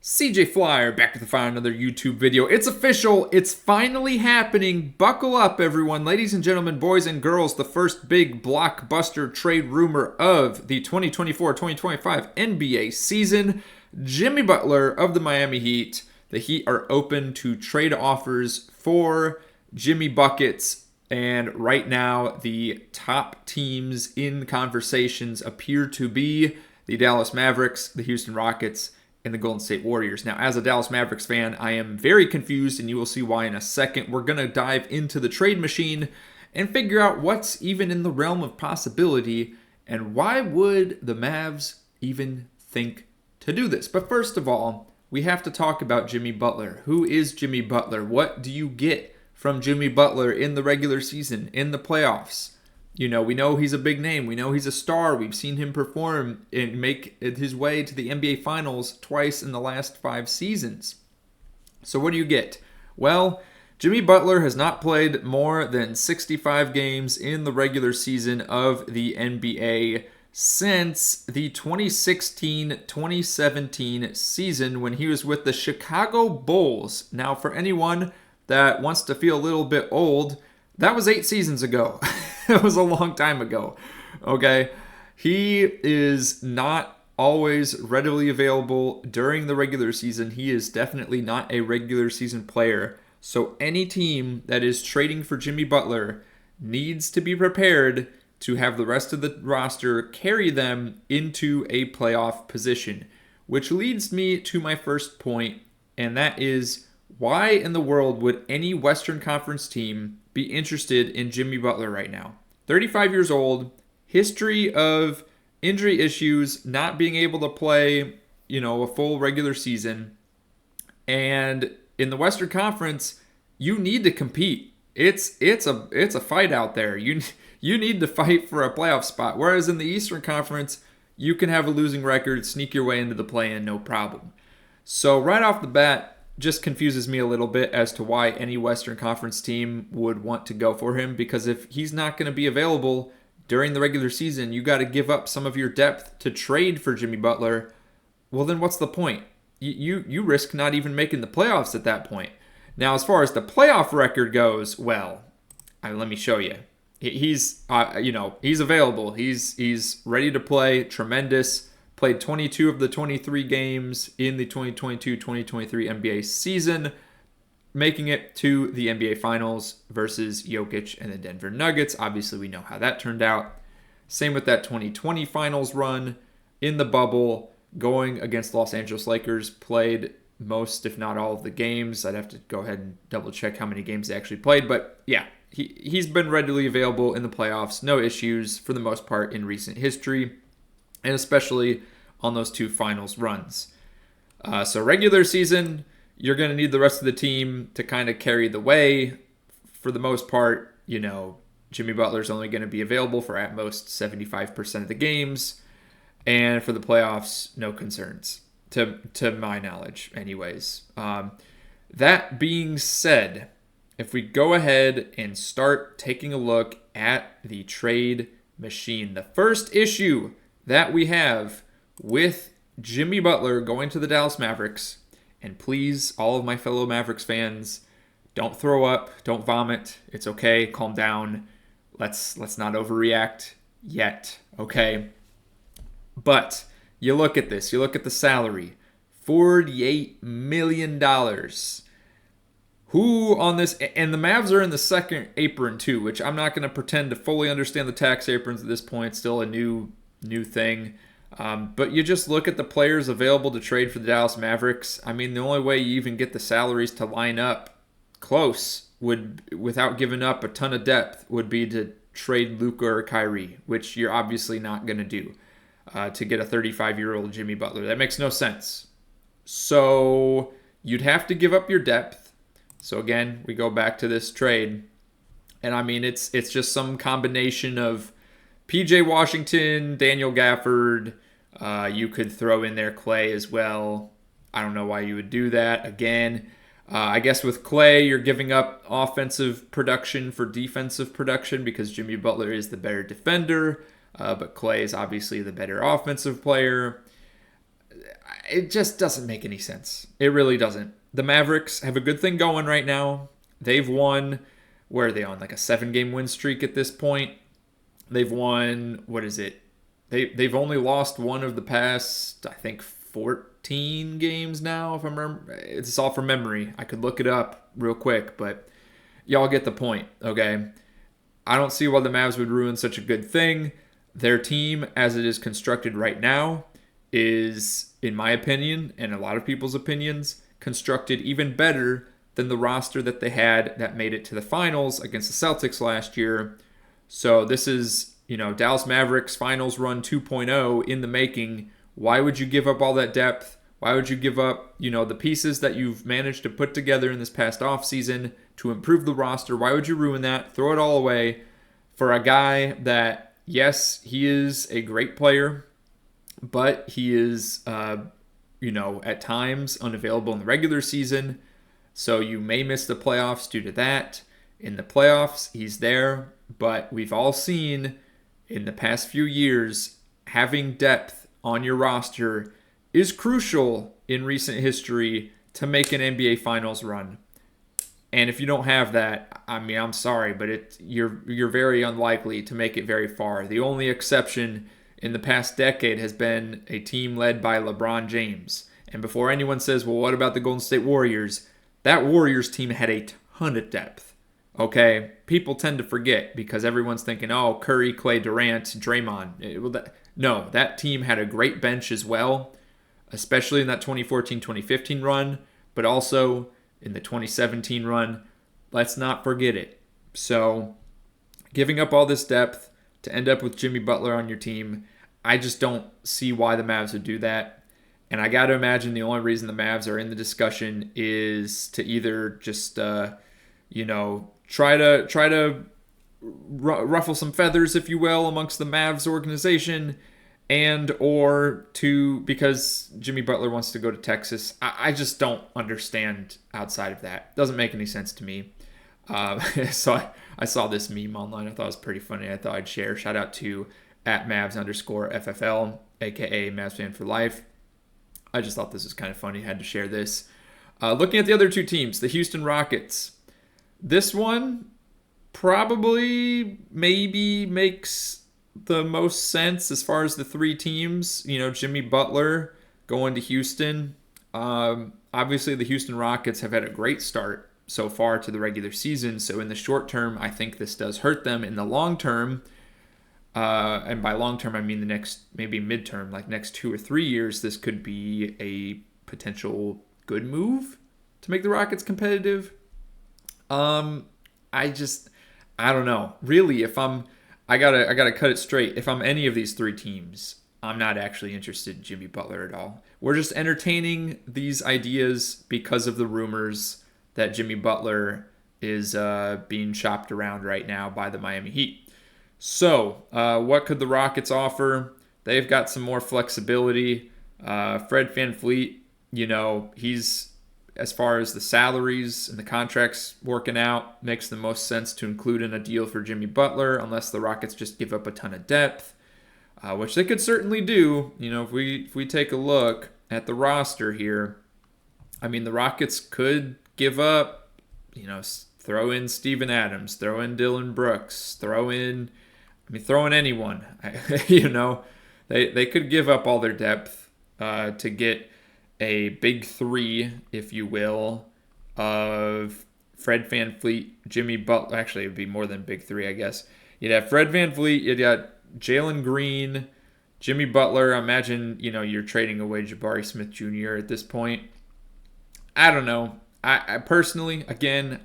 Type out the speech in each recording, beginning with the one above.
CJ Flyer back with another YouTube video. It's official. It's finally happening. Buckle up, everyone. Ladies and gentlemen, boys and girls, the first big blockbuster trade rumor of the 2024-2025 NBA season. Jimmy Butler of the Miami Heat. The Heat are open to trade offers for Jimmy Buckets. And right now, the top teams in conversations appear to be the Dallas Mavericks, the Houston Rockets, and the Golden State Warriors. Now, as a Dallas Mavericks fan, I am very confused, and you will see why in a second. We're going to dive into the trade machine and figure out what's even in the realm of possibility, and why would the Mavs even think to do this. But first of all, we have to talk about Jimmy Butler. Who is Jimmy Butler? What do you get from Jimmy Butler in the regular season, in the playoffs? You know, we know he's a big name. We know he's a star. We've seen him perform and make his way to the NBA Finals twice in the last 5 seasons. So what do you get? Well, Jimmy Butler has not played more than 65 games in the regular season of the NBA since the 2016-2017 season when he was with the Chicago Bulls. Now, for anyone that wants to feel a little bit old, that was 8 seasons ago. That was a long time ago. Okay? He is not always readily available during the regular season. He is definitely not a regular season player. So any team that is trading for Jimmy Butler needs to be prepared to have the rest of the roster carry them into a playoff position. Which leads me to my first point, and that is, why in the world would any Western Conference team be interested in Jimmy Butler right now? 35 years old, history of injury issues, not being able to play, a full regular season. And in the Western Conference, you need to compete. It's a fight out there. You need to fight for a playoff spot. Whereas in the Eastern Conference, you can have a losing record, sneak your way into the play-in, no problem. So right off the bat, just confuses me a little bit as to why any Western Conference team would want to go for him, because if he's not going to be available during the regular season, you got to give up some of your depth to trade for Jimmy Butler. Well, then what's the point? You risk not even making the playoffs at that point. Now, as far as the playoff record goes, well, let me show you. He's available. He's ready to play. Tremendous. Played 22 of the 23 games in the 2022-2023 NBA season, making it to the NBA Finals versus Jokic and the Denver Nuggets. Obviously, we know how that turned out. Same with that 2020 Finals run in the bubble, going against Los Angeles Lakers. Played most, if not all, of the games. I'd have to go ahead and double check how many games they actually played. But yeah, he's been readily available in the playoffs. No issues for the most part in recent history, and especially on those 2 finals runs. So regular season, you're going to need the rest of the team to kind of carry the way. For the most part, Jimmy Butler's only going to be available for at most 75% of the games. And for the playoffs, no concerns, to my knowledge anyways. That being said, if we go ahead and start taking a look at the trade machine, the first issue that we have with Jimmy Butler going to the Dallas Mavericks, and please, all of my fellow Mavericks fans, don't throw up, don't vomit. It's okay, calm down. Let's not overreact yet, okay? But you look at this, you look at the salary, $48 million. Who on this, and the Mavs are in the second apron too, which I'm not going to pretend to fully understand the tax aprons at this point. Still a new thing. But you just look at the players available to trade for the Dallas Mavericks. I mean, the only way you even get the salaries to line up close without giving up a ton of depth would be to trade Luka or Kyrie, which you're obviously not going to do to get a 35-year-old Jimmy Butler. That makes no sense. So you'd have to give up your depth. So again, we go back to this trade. And I mean, it's just some combination of PJ Washington, Daniel Gafford. You could throw in there Clay as well. I don't know why you would do that. Again, I guess with Clay, you're giving up offensive production for defensive production because Jimmy Butler is the better defender, but Clay is obviously the better offensive player. It just doesn't make any sense. It really doesn't. The Mavericks have a good thing going right now. They've won, where are they on? Like a 7-game win streak at this point. They've won, what is it? They've only lost one of the past, I think, 14 games now, if I remember. It's all from memory. I could look it up real quick, but y'all get the point, okay? I don't see why the Mavs would ruin such a good thing. Their team, as it is constructed right now, is, in my opinion, and a lot of people's opinions, constructed even better than the roster that they had that made it to the finals against the Celtics last year. So this is, Dallas Mavericks finals run 2.0 in the making. Why would you give up all that depth? Why would you give up, the pieces that you've managed to put together in this past offseason to improve the roster? Why would you ruin that? Throw it all away for a guy that, yes, he is a great player, but he is, at times unavailable in the regular season. So you may miss the playoffs due to that. In the playoffs, he's there, but we've all seen in the past few years, having depth on your roster is crucial in recent history to make an NBA Finals run. And if you don't have that, I'm sorry, but you're very unlikely to make it very far. The only exception in the past decade has been a team led by LeBron James. And before anyone says, well, what about the Golden State Warriors? That Warriors team had a ton of depth. Okay? People tend to forget because everyone's thinking, oh, Curry, Clay, Durant, Draymond. No, that team had a great bench as well, especially in that 2014-2015 run, but also in the 2017 run. Let's not forget it. So, giving up all this depth to end up with Jimmy Butler on your team, I just don't see why the Mavs would do that. And I got to imagine the only reason the Mavs are in the discussion is to either just, try to ruffle some feathers, if you will, amongst the Mavs organization, and or because Jimmy Butler wants to go to Texas. I just don't understand outside of that. Doesn't make any sense to me. So I saw this meme online. I thought it was pretty funny. I thought I'd share. Shout out to @Mavs_FFL, aka Mavs fan for life. I just thought this was kind of funny. Had to share this. Looking at the other two teams, the Houston Rockets. This one probably maybe makes the most sense as far as the three teams. Jimmy Butler going to Houston. Obviously, the Houston Rockets have had a great start so far to the regular season. So in the short term, I think this does hurt them. In the long term, and by long term, I mean the next, maybe midterm, like next 2 or 3 years, this could be a potential good move to make the Rockets competitive. I don't know. Really, I gotta cut it straight. If I'm any of these three teams, I'm not actually interested in Jimmy Butler at all. We're just entertaining these ideas because of the rumors that Jimmy Butler is being shopped around right now by the Miami Heat. So, what could the Rockets offer? They've got some more flexibility. Fred VanVleet, he's, as far as the salaries and the contracts working out, makes the most sense to include in a deal for Jimmy Butler, unless the Rockets just give up a ton of depth, which they could certainly do. If we take a look at the roster here, the Rockets could give up, throw in Steven Adams, throw in Dylan Brooks, throw in anyone. They could give up all their depth to get a big three, if you will, of Fred VanVleet, Jimmy Butler. Actually, it would be more than big three, I guess. You'd have Fred VanVleet, you'd got Jalen Green, Jimmy Butler. Imagine, you're trading away Jabari Smith Jr. at this point. I don't know. I personally, again,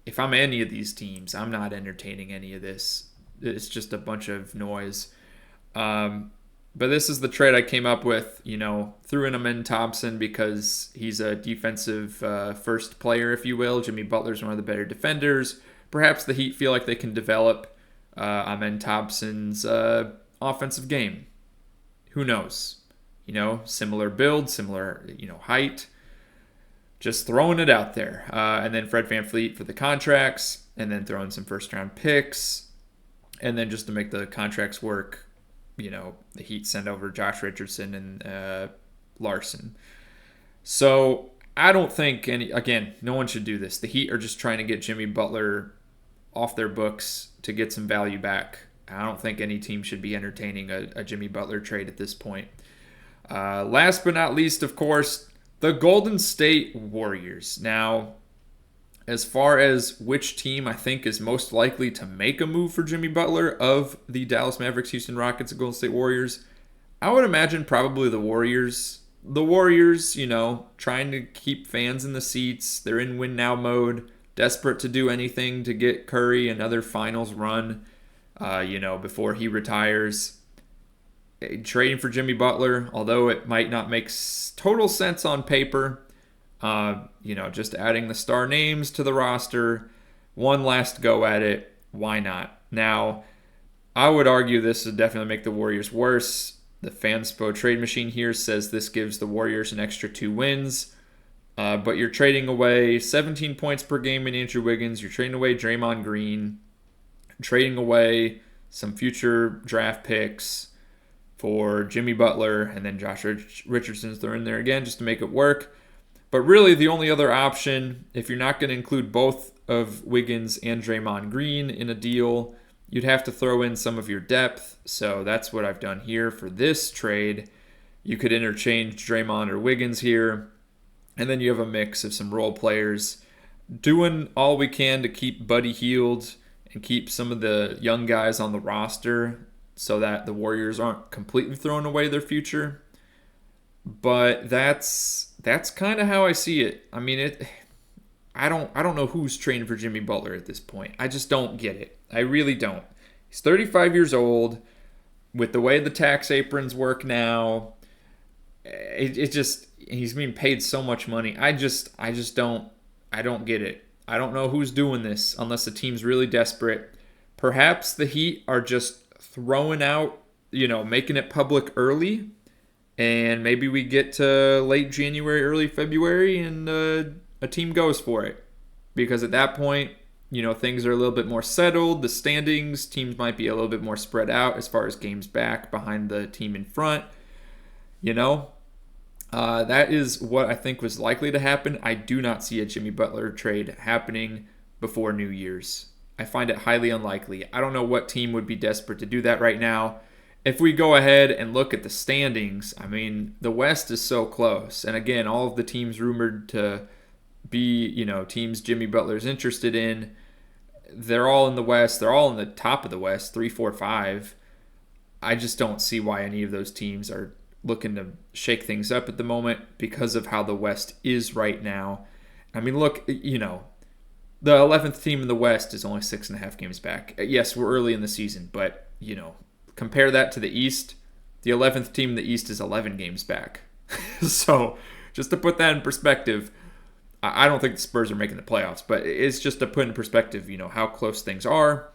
if I'm any of these teams, I'm not entertaining any of this. It's just a bunch of noise. But this is the trade I came up with, threw in Amen Thompson because he's a defensive first player, if you will. Jimmy Butler's one of the better defenders. Perhaps the Heat feel like they can develop Amen Thompson's offensive game. Who knows? Similar build, similar, height. Just throwing it out there. And then Fred VanVleet for the contracts, and then throwing some first-round picks. And then just to make the contracts work, the Heat send over Josh Richardson and Larson. So I don't think again, no one should do this. The Heat are just trying to get Jimmy Butler off their books to get some value back. I don't think any team should be entertaining a Jimmy Butler trade at this point. Last but not least, of course, the Golden State Warriors. Now, as far as which team I think is most likely to make a move for Jimmy Butler of the Dallas Mavericks, Houston Rockets, and Golden State Warriors, I would imagine probably the Warriors. The Warriors, trying to keep fans in the seats. They're in win now mode, desperate to do anything to get Curry another finals run, before he retires. Trading for Jimmy Butler, although it might not make total sense on paper, just adding the star names to the roster, one last go at it, why not? Now, I would argue this would definitely make the Warriors worse. The Fanspo trade machine here says this gives the Warriors an extra 2 wins, but you're trading away 17 points per game in Andrew Wiggins, you're trading away Draymond Green, trading away some future draft picks for Jimmy Butler, and then Josh Richardson's thrown in there again just to make it work. But really, the only other option, if you're not going to include both of Wiggins and Draymond Green in a deal, you'd have to throw in some of your depth. So that's what I've done here for this trade. You could interchange Draymond or Wiggins here, and then you have a mix of some role players doing all we can to keep Buddy Hield and keep some of the young guys on the roster so that the Warriors aren't completely throwing away their future. But that's kind of how I see it. I mean, I don't know who's trading for Jimmy Butler at this point. I just don't get it. I really don't. He's 35 years old. With the way the tax aprons work now, he's being paid so much money. I don't get it. I don't know who's doing this unless the team's really desperate. Perhaps the Heat are just throwing out, making it public early, and maybe we get to late January, early February, and a team goes for it. Because at that point, things are a little bit more settled. The standings, teams might be a little bit more spread out as far as games back behind the team in front. That is what I think was likely to happen. I do not see a Jimmy Butler trade happening before New Year's. I find it highly unlikely. I don't know what team would be desperate to do that right now. If we go ahead and look at the standings, I mean, the West is so close. And again, all of the teams rumored to be, teams Jimmy Butler's interested in, they're all in the West. They're all in the top of the West, 3, 4, 5. I just don't see why any of those teams are looking to shake things up at the moment because of how the West is right now. I mean, look, the 11th team in the West is only 6.5 games back. Yes, we're early in the season, but, compare that to the East. The 11th team in the East is 11 games back. So, just to put that in perspective, I don't think the Spurs are making the playoffs, but it's just to put in perspective, how close things are.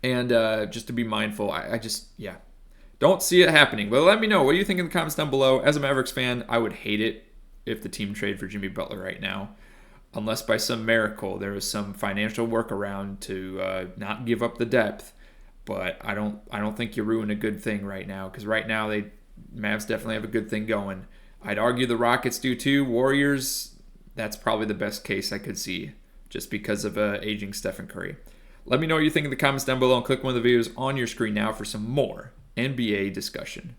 And just to be mindful, I don't see it happening. But let me know. What do you think in the comments down below? As a Mavericks fan, I would hate it if the team traded for Jimmy Butler right now. Unless by some miracle there was some financial workaround to not give up the depth. But I don't think you ruin a good thing right now. Because right now, Mavs definitely have a good thing going. I'd argue the Rockets do too. Warriors, that's probably the best case I could see. Just because of aging Stephen Curry. Let me know what you think in the comments down below. And click one of the videos on your screen now for some more NBA discussion.